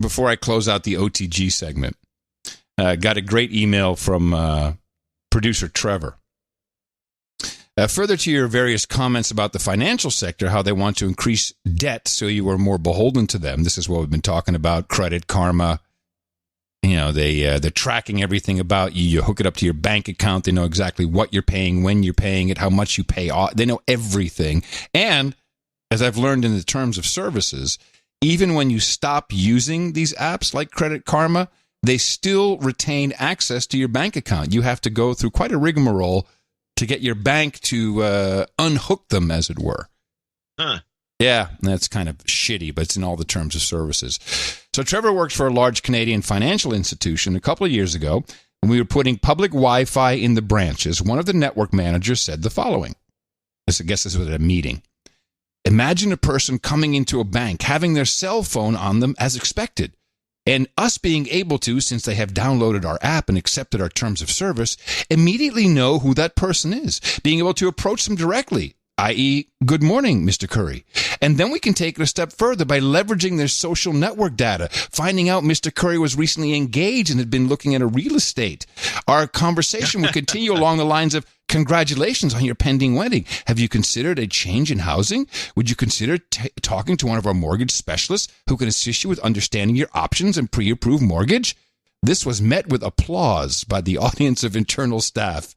before I close out the OTG segment, got a great email from producer Trevor. Further to your various comments about the financial sector, how they want to increase debt so you are more beholden to them. This is what we've been talking about, Credit Karma. You know, they're tracking everything about you. You hook it up to your bank account. They know exactly what you're paying, when you're paying it, how much you pay off. They know everything. And as I've learned in the terms of services, even when you stop using these apps like Credit Karma, they still retain access to your bank account. You have to go through quite a rigmarole to get your bank to unhook them, as it were. Huh. Yeah, that's kind of shitty, but it's in all the terms of services. So Trevor worked for a large Canadian financial institution a couple of years ago. When we were putting public Wi-Fi in the branches, one of the network managers said the following. I guess this was at a meeting. Imagine a person coming into a bank, having their cell phone on them as expected. And us being able to, since they have downloaded our app and accepted our terms of service, immediately know who that person is, being able to approach them directly, i.e., good morning, Mr. Curry. And then we can take it a step further by leveraging their social network data, finding out Mr. Curry was recently engaged and had been looking at a real estate. Our conversation would continue along the lines of, congratulations on your pending wedding. Have you considered a change in housing? Would you consider talking to one of our mortgage specialists who can assist you with understanding your options and pre-approved mortgage? This was met with applause by the audience of internal staff.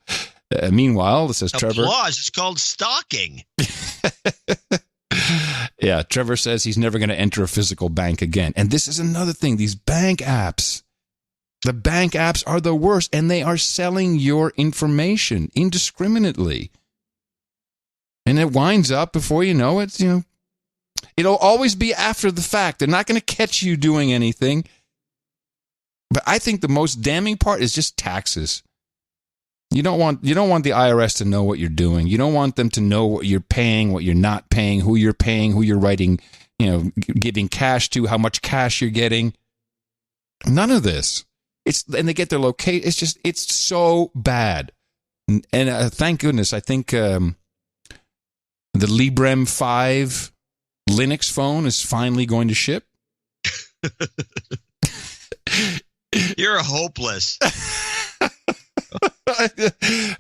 Meanwhile, this says Trevor. Applause is called stalking. Yeah, Trevor says he's never going to enter a physical bank again. And this is another thing, these bank apps. The bank apps are the worst, and they are selling your information indiscriminately. And it winds up before you know it, it'll always be after the fact. They're not going to catch you doing anything. But I think the most damning part is just taxes. You don't want the IRS to know what you're doing. You don't want them to know what you're paying, what you're not paying, who you're writing, giving cash to, how much cash you're getting. None of this. And they get their location. It's so bad. And thank goodness, I think the Librem 5 Linux phone is finally going to ship. You're hopeless.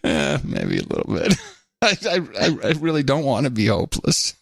Yeah, maybe a little bit. I really don't want to be hopeless.